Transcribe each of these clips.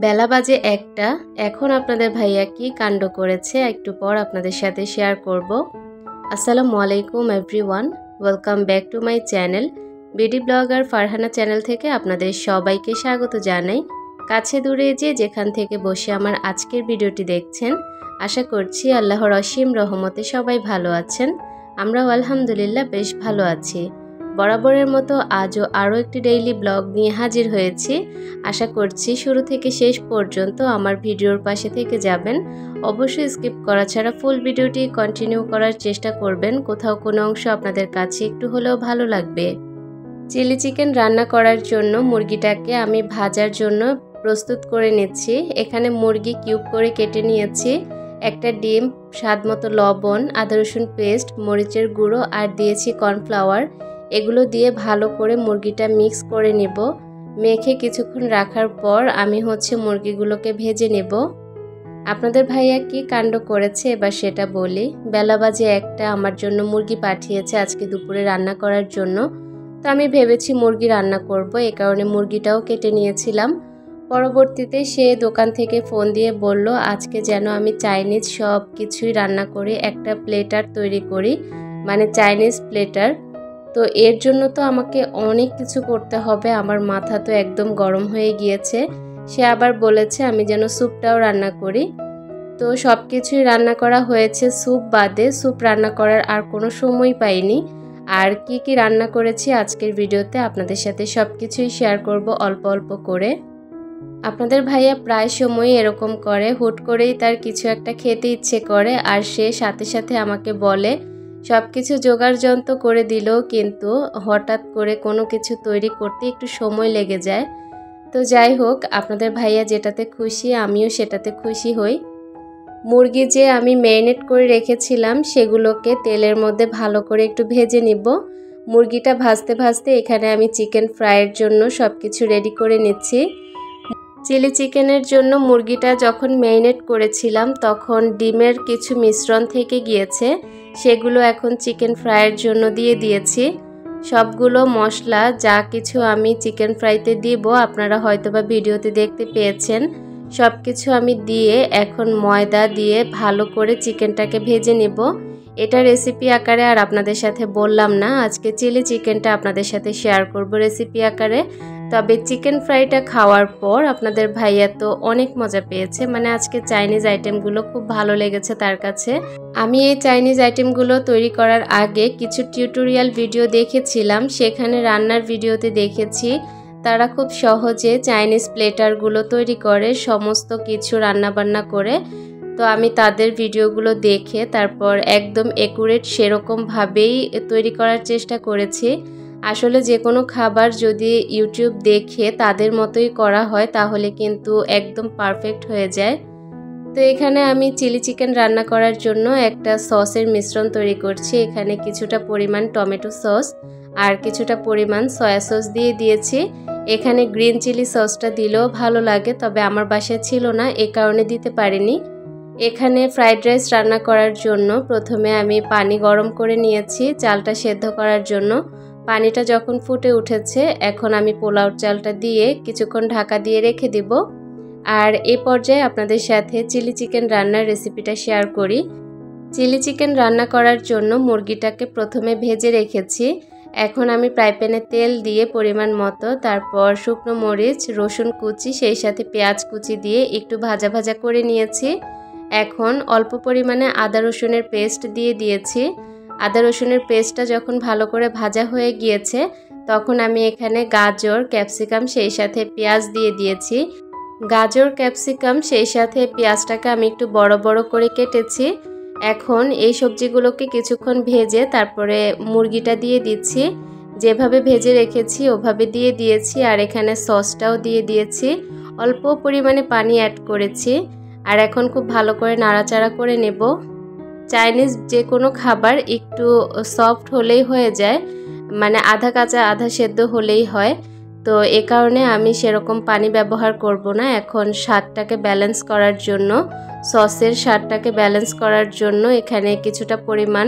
বেলা বাজে ১টা। এখন আপনাদের ভাইয়া কি কাণ্ড করেছে একটু পর আপনাদের সাথে শেয়ার করব। আসসালামু আলাইকুম everyone, welcome back to my channel. BD blogger Farhana channel থেকে আপনাদের সবাইকে স্বাগত জানাই। কাছে দূরে যেখান থেকে বসে আমার আজকের ভিডিওটি দেখছেন, আশা করছি আল্লাহর অসীম রহমতে সবাই ভালো আছেন। আমরাও আলহামদুলিল্লাহ বেশ ভালো আছি। বরাবরের মতো আজও আরও একটি ডেইলি ব্লগ নিয়ে হাজির হয়েছি। আশা করছি শুরু থেকে শেষ পর্যন্ত আমার ভিডিওর পাশে থেকে যাবেন। অবশ্যই স্কিপ করা ছাড়া ফুল ভিডিওটি কন্টিনিউ করার চেষ্টা করবেন। কোথাও কোনো অংশ আপনাদের কাছে একটু হলেও ভালো লাগবে। চিলি চিকেন রান্না করার জন্য মুরগিটাকে আমি ভাজার জন্য প্রস্তুত করে নিচ্ছি। এখানে মুরগি কিউব করে কেটে নিয়েছি, একটা ডিম, স্বাদ মতো লবণ, আদা রসুন পেস্ট, মরিচের গুঁড়ো আর দিয়েছি কর্নফ্লাওয়ার। এগুলো দিয়ে ভালো করে মুরগিটা মিক্স করে নেব। মেখে কিছুক্ষণ রাখার পর আমি মুরগিগুলোকে ভেজে নেব। আপনাদের ভাইয়া কি কাণ্ড করেছে এবার সেটা বলি। বেলা বাজে ১টা, আমার জন্য মুরগি পাঠিয়েছে আজকে দুপুরে রান্না করার জন্য। তো আমি ভেবেছি মুরগি রান্না করব, এ কারণে মুরগিটাও কেটে নিয়েছিলাম। পরবর্তীতে সে দোকান থেকে ফোন দিয়ে বলল আজকে যেন আমি চাইনিজ সব কিছুই রান্না করে একটা প্লেটার তৈরি করি, মানে চাইনিজ প্লেটার। তো এর জন্য তো আমাকে অনেক কিছু করতে হবে, আমার মাথা তো একদম গরম হয়ে গিয়েছে। সে আবার বলেছে আমি যেন স্যুপটাও রান্না করি। তো সব কিছুই রান্না করা হয়েছে স্যুপ বাদে। স্যুপ রান্না করার আর কোনো সময় পাইনি। আর কি কি রান্না করেছি আজকের ভিডিওতে আপনাদের সাথে সব কিছুই শেয়ার করব অল্প অল্প করে। আপনাদের ভাইয়া প্রায় সময় এরকম করে, হুট করেই তার কিছু একটা খেতে ইচ্ছে করে আর সে সাথে সাথে আমাকে বলে। সব কিছু জোগাড় যন্ত্র করে দিলেও কিন্তু হঠাৎ করে কোনো কিছু তৈরি করতে একটু সময় লেগে যায়। তো যাই হোক, আপনাদের ভাইয়া যেটাতে খুশি আমিও সেটাতে খুশি হই। মুরগি যে আমি ম্যারিনেট করে রেখেছিলাম সেগুলোকে তেলের মধ্যে ভালো করে একটু ভেজে নিব। মুরগিটা ভাজতে ভাজতে এখানে আমি চিকেন ফ্রাইয়ের জন্য সব কিছু রেডি করে নিচ্ছি। চিলি চিকেনের জন্য মুরগিটা যখন ম্যারিনেট করেছিলাম তখন ডিমের কিছু মিশ্রণ থেকে গিয়েছে, সেগুলো এখন চিকেন ফ্রাইয়ের জন্য দিয়ে দিয়েছি। সবগুলো মশলা যা কিছু আমি চিকেন ফ্রাইতে দিব আপনারা হয়তোবা ভিডিওতে দেখতে পেয়েছেন, সব কিছু আমি দিয়ে এখন ময়দা দিয়ে ভালো করে চিকেনটাকে ভেজে নেব। এটা রেসিপি আকারে আর আপনাদের সাথে বললাম না, আজকে চিলি চিকেনটা আপনাদের সাথে শেয়ার করব রেসিপি আকারে। তবে চিকেন ফ্রাইটা খাওয়ার পর আপনাদের ভাইয়া তো অনেক মজা পেয়েছে, মানে আজকে চাইনিজ আইটেমগুলো খুব ভালো লেগেছে তার কাছে। আমি এই চাইনিজ আইটেমগুলো তৈরি করার আগে কিছু টিউটোরিয়াল ভিডিও দেখেছিলাম, সেখানে রান্নার ভিডিওতে দেখেছি তারা খুব সহজে চাইনিজ প্লেটারগুলো তৈরি করে সমস্ত কিছু রান্নাবান্না করে। তো আমি তাদের ভিডিওগুলো দেখে তারপর একদম একুরেট সেরকমভাবেই তৈরি করার চেষ্টা করেছি। আসলে যে কোনো খাবার যদি ইউটিউব দেখে তাদের মতোই করা হয় তাহলে কিন্তু একদম পারফেক্ট হয়ে যায়। তো এখানে আমি চিলি চিকেন রান্না করার জন্য একটা সসের মিশ্রণ তৈরি করছি। এখানে কিছুটা পরিমাণ টমেটো সস আর কিছুটা পরিমাণ সয়া সস দিয়ে দিয়েছি। এখানে গ্রিন চিলি সসটা দিলেও ভালো লাগে, তবে আমার বাসায় ছিল না এ কারণে দিতে পারিনি। এখানে ফ্রাইড রাইস রান্না করার জন্য প্রথমে আমি পানি গরম করে নিয়েছি চালটা সেদ্ধ করার জন্য। পানিটা যখন ফুটে উঠেছে এখন আমি পোলাও চালটা দিয়ে কিছুক্ষণ ঢাকা দিয়ে রেখে দিব। আর এই পর্যায়ে আপনাদের সাথে চিলি চিকেন রান্নার রেসিপিটা শেয়ার করি। চিলি চিকেন রান্না করার জন্য মুরগিটাকে প্রথমে ভেজে রেখেছি। এখন আমি ফ্রাই প্যানে তেল দিয়ে পরিমাণ মতো, তারপর শুকনো মরিচ, রসুন কুচি, সেই সাথে পেঁয়াজ কুচি দিয়ে একটু ভাজা ভাজা করে নিয়েছি। এখন অল্প পরিমাণে আদা রসুনের পেস্ট দিয়ে দিয়েছি। আদা রসুনের পেস্টটা যখন ভালো করে ভাজা হয়ে গিয়েছে তখন আমি এখানে গাজর, ক্যাপসিকাম, সেই সাথে পেঁয়াজ দিয়ে দিয়েছি। গাজর, ক্যাপসিকাম সেই সাথে পেঁয়াজটাকে আমি একটু বড় বড় করে কেটেছি। এখন এই সবজিগুলোকে কিছুক্ষণ ভেজে তারপরে মুরগিটা দিয়ে দিচ্ছি। যেভাবে ভেজে রেখেছি ওভাবে দিয়ে দিয়েছি আর এখানে সসটাও দিয়ে দিয়েছি। অল্প পরিমাণে পানি অ্যাড করেছি আর এখন খুব ভালো করে নাড়াচাড়া করে নেব। চাইনিজ যে কোনো খাবার একটু সফট হলেই হয়ে যায়, মানে আধা কাঁচা আধা সেদ্ধ হলেই হয়। তো এ কারণে আমি সেরকম পানি ব্যবহার করব না। এখন স্বাদটাকে ব্যালেন্স করার জন্য, সসের স্বাদটাকে ব্যালেন্স করার জন্য এখানে কিছুটা পরিমাণ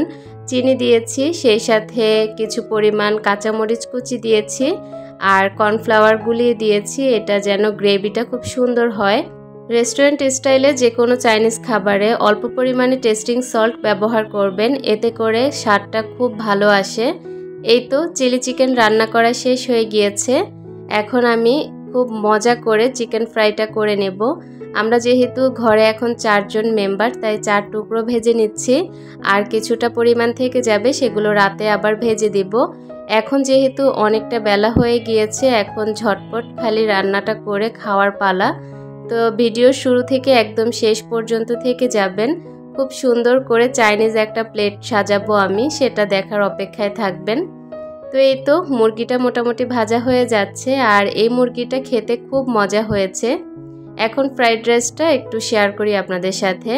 চিনি দিয়েছি, সেই সাথে কিছু পরিমাণ কাঁচামরিচ কুচি দিয়েছি আর কর্নফ্লাওয়ার গুলিয়ে দিয়েছি, এটা যেন গ্রেভিটা খুব সুন্দর হয়। রেস্টুরেন্ট স্টাইলে যে কোনো চাইনিজ খাবারে অল্প পরিমাণে টেস্টিং সল্ট ব্যবহার করবেন, এতে করে স্বাদটা খুব ভালো আসে। এই তো চিলি চিকেন রান্না করা শেষ হয়ে গিয়েছে। এখন আমি খুব মজা করে চিকেন ফ্রাইটা করে নেব। আমরা যেহেতু ঘরে এখন 4 জন মেম্বার, তাই 4 টুকরো ভেজে নিচ্ছি। আর কিছুটা পরিমাণ থেকে যাবে, সেগুলো রাতে আবার ভেজে দিব। এখন যেহেতু অনেকটা বেলা হয়ে গিয়েছে, এখন ঝটপট খালি রান্নাটা করে খাওয়ার পালা। তো ভিডিওর শুরু থেকে একদম শেষ পর্যন্ত থেকে যাবেন। খুব সুন্দর করে চাইনিজ একটা প্লেট সাজাবো আমি, সেটা দেখার অপেক্ষায় থাকবেন। তো এই তো মুরগিটা মোটামুটি ভাজা হয়ে যাচ্ছে, আর এই মুরগিটা খেতে খুব মজা হয়েছে। এখন ফ্রাইড রাইসটা একটু শেয়ার করি আপনাদের সাথে।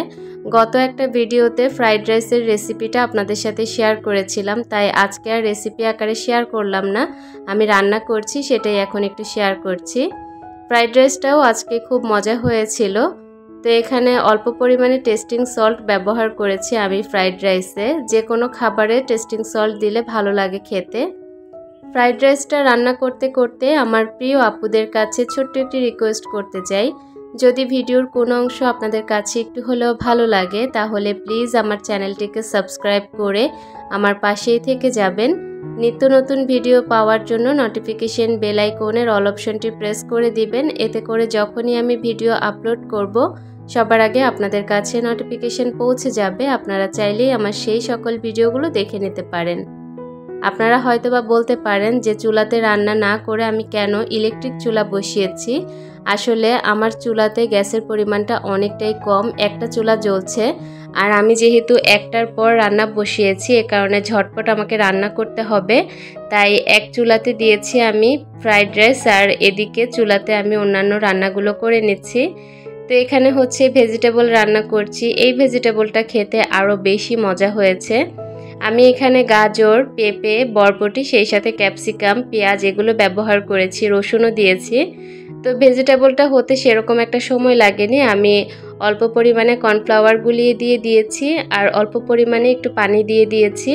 গত একটা ভিডিওতে ফ্রাইড রাইসের রেসিপিটা আপনাদের সাথে শেয়ার করেছিলাম, তাই আজকে আর রেসিপি আকারে শেয়ার করলাম না। আমি রান্না করছি সেটাই এখন একটু শেয়ার করছি। ফ্রাইড রাইসটাও আজকে খুব মজা হয়েছিল। তো এখানে অল্প পরিমাণে টেস্টিং সল্ট ব্যবহার করেছি আমি ফ্রাইড রাইসে। যে কোনো খাবারে টেস্টিং সল্ট দিলে ভালো লাগে খেতে। ফ্রাইড রাইসটা রান্না করতে করতে আমার প্রিয় আপুদের কাছে ছোট্ট একটি রিকোয়েস্ট করতে চাই। যদি ভিডিওর কোনো অংশ আপনাদের কাছে একটু হলেও ভালো লাগে, তাহলে প্লিজ আমার চ্যানেলটিকে সাবস্ক্রাইব করে আমার পাশেই থেকে যাবেন। নিত্য নতুন ভিডিও পাওয়ার জন্য নোটিফিকেশন বেল আইকনের অল অপশনটি প্রেস করে দিবেন। এতে করে যখনই আমি ভিডিও আপলোড করব, সবার আগে আপনাদের কাছে নোটিফিকেশন পৌঁছে যাবে। আপনারা চাইলেই আমার সেই সকল ভিডিওগুলো দেখে নিতে পারেন। আপনারা হয়তোবা বলতে পারেন যে চুলাতে রান্না না করে আমি কেন ইলেকট্রিক চুলা বসিয়েছি। আসলে আমার চুলাতে গ্যাসের পরিমাণটা অনেকটাই কম, একটা চুলা জ্বলছে। আর আমি যেহেতু একটার পর রান্না বসিয়েছি, এ কারণে ঝটপট আমাকে রান্না করতে হবে। তাই এক চুলাতে দিয়েছি আমি ফ্রাইড রাইস, আর এদিকে চুলাতে আমি অন্যান্য রান্নাগুলো করে নিচ্ছি। তো এখানে হচ্ছে ভেজিটেবল রান্না করছি। এই ভেজিটেবলটা খেতে আরও বেশি মজা হয়েছে। আমি এখানে গাজর, পেঁপে, বরবটি, সেই সাথে ক্যাপসিকাম, পেঁয়াজ এগুলো ব্যবহার করেছি, রসুনও দিয়েছি। তো ভেজিটেবলটা হতে সেরকম একটা সময় লাগেনি। আমি অল্প পরিমাণে কর্নফ্লাওয়ার গুলিয়ে দিয়েছি, আর অল্প পরিমাণে একটু পানি দিয়ে দিয়েছি।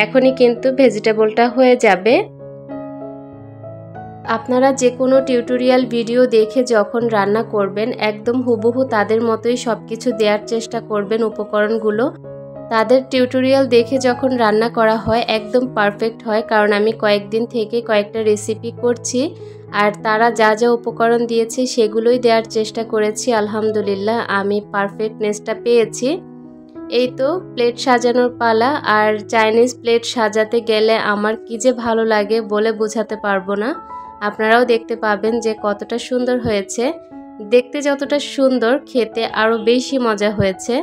এখনই কিন্তু ভেজিটেবলটা হয়ে যাবে। আপনারা যে কোনো টিউটোরিয়াল ভিডিও দেখে যখন রান্না করবেন, একদম হুবহু তাদের মতোই সব কিছু দেওয়ার চেষ্টা করবেন উপকরণগুলো। তাদের টিউটোরিয়াল দেখে যখন রান্না করা হয় একদম পারফেক্ট হয়, কারণ আমি কয়েকদিন থেকে কয়েকটা রেসিপি করছি, আর তারা যা যা উপকরণ দিয়েছে সেগুলোই দেওয়ার চেষ্টা করেছি। আলহামদুলিল্লাহ আমি পারফেক্টনেসটা পেয়েছি। এই তো প্লেট সাজানোর পালা। আর চাইনিজ প্লেট সাজাতে গেলে আমার কি যে ভালো লাগে বলে বোঝাতে পারবো না। আপনারাও দেখতে পাবেন যে কতটা সুন্দর হয়েছে। দেখতে যতটা সুন্দর, খেতে আরও বেশি মজা হয়েছে।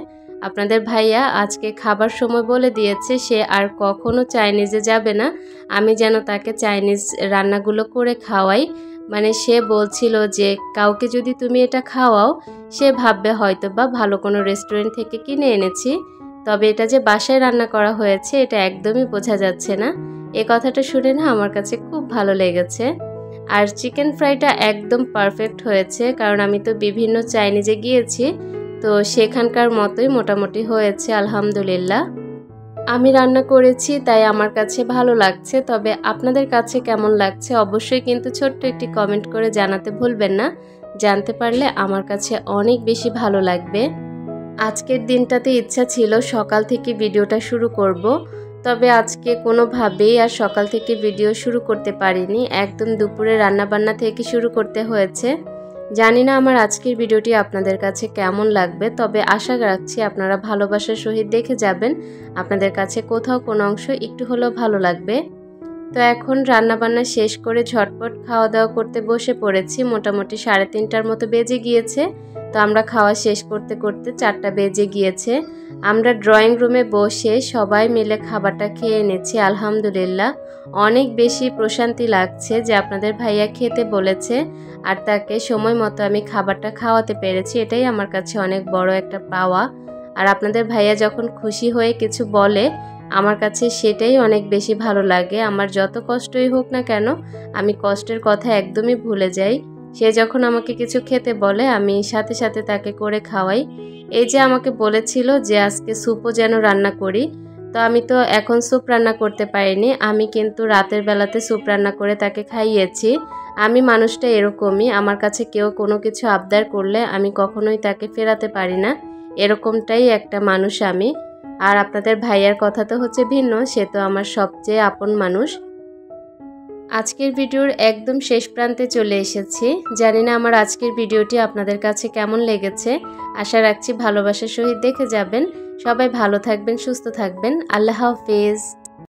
আপনাদের ভাইয়া আজকে খাবার সময় বলে দিয়েছে সে আর কখনো চাইনিজে যাবে না। আমি যেন তাকে চাইনিজ রান্নাগুলো করে খাওয়াই। মানে সে বলছিল যে কাউকে যদি তুমি এটা খাওয়াও, সে ভাববে হয়তো বা ভালো কোনো রেস্টুরেন্ট থেকে কিনে এনেছি, তবে এটা যে বাসায় রান্না করা হয়েছে এটা একদমই বোঝা যাচ্ছে না। এই কথাটা শুনে না আমার কাছে খুব ভালো লেগেছে। আর চিকেন ফ্রাইটা একদম পারফেক্ট হয়েছে, কারণ আমি তো বিভিন্ন চাইনিজে গিয়েছি, তো সেখানকার মতোই মোটামুটি হয়েছে আলহামদুলিল্লাহ। আমি রান্না করেছি তাই আমার কাছে ভালো লাগছে। তবে আপনাদের কাছে কেমন লাগছে অবশ্যই কিন্তু ছোট্ট একটি কমেন্ট করে জানাতে ভুলবেন না। জানতে পারলে আমার কাছে অনেক বেশি ভালো লাগবে। আজকের দিনটাতে ইচ্ছা ছিল সকাল থেকে ভিডিওটা শুরু করব, তবে আজকে কোনোভাবেই আর সকাল থেকে ভিডিও শুরু করতে পারিনি। একদম দুপুরে রান্নাবান্না থেকে শুরু করতে হয়েছে। জানি না আমার আজকের ভিডিওটি আপনাদের কাছে কেমন লাগবে, তবে আশা রাখছি আপনারা ভালোবাসার সহিত দেখে যাবেন। আপনাদের কাছে কোথাও কোনো অংশ একটু হলেও ভালো লাগবে। তো এখন রান্নাবান্না শেষ করে ঝটপট খাওয়া দাওয়া করতে বসে পড়েছি। মোটামুটি 3:30টার মতো বেজে গিয়েছে। তো আমরা খাওয়া শেষ করতে করতে 4টা বেজে গিয়েছে। আমরা ড্রয়িং রুমে বসে সবাই মিলে খাবারটা খেয়ে নিচ্ছি। আলহামদুলিল্লাহ অনেক বেশি প্রশান্তি লাগছে যে আপনাদের ভাইয়া খেতে বলেছে, আর তাকে সময় মতো আমি খাবারটা খাওয়াতে পেরেছি। এটাই আমার কাছে অনেক বড় একটা পাওয়া। আর আপনাদের ভাইয়া যখন খুশি হয়ে কিছু বলে, আমার কাছে সেটাই অনেক বেশি ভালো লাগে। আমার যত কষ্টই হোক না কেন, আমি কষ্টের কথা একদমই ভুলে যাই। সে যখন আমাকে কিছু খেতে বলে, আমি সাথে সাথে তাকে করে খাওয়াই। এই যে আমাকে বলেছিল যে আজকে স্যুপও যেন রান্না করি, তো আমি তো এখন স্যুপ রান্না করতে পারিনি, আমি কিন্তু রাতের বেলাতে স্যুপ রান্না করে তাকে খাইয়েছি। আমি মানুষটা এরকমই, আমার কাছে কেউ কোনো কিছু আবদার করলে আমি কখনোই তাকে ফেরাতে পারি না, এরকমটাই একটা মানুষ আমি। আর আপনাদের ভাইয়ার কথা তো হচ্ছে ভিন্ন, সে তো আমার সবচেয়ে আপন মানুষ। আজকের ভিডিওর একদম শেষ প্রান্তে চলে এসেছি। জানি না আমার আজকের ভিডিওটি আপনাদের কাছে কেমন লেগেছে। আশা রাখছি ভালোবাসার সহিত দেখে যাবেন। সবাই ভালো থাকবেন, সুস্থ থাকবেন। আল্লাহ হাফেজ।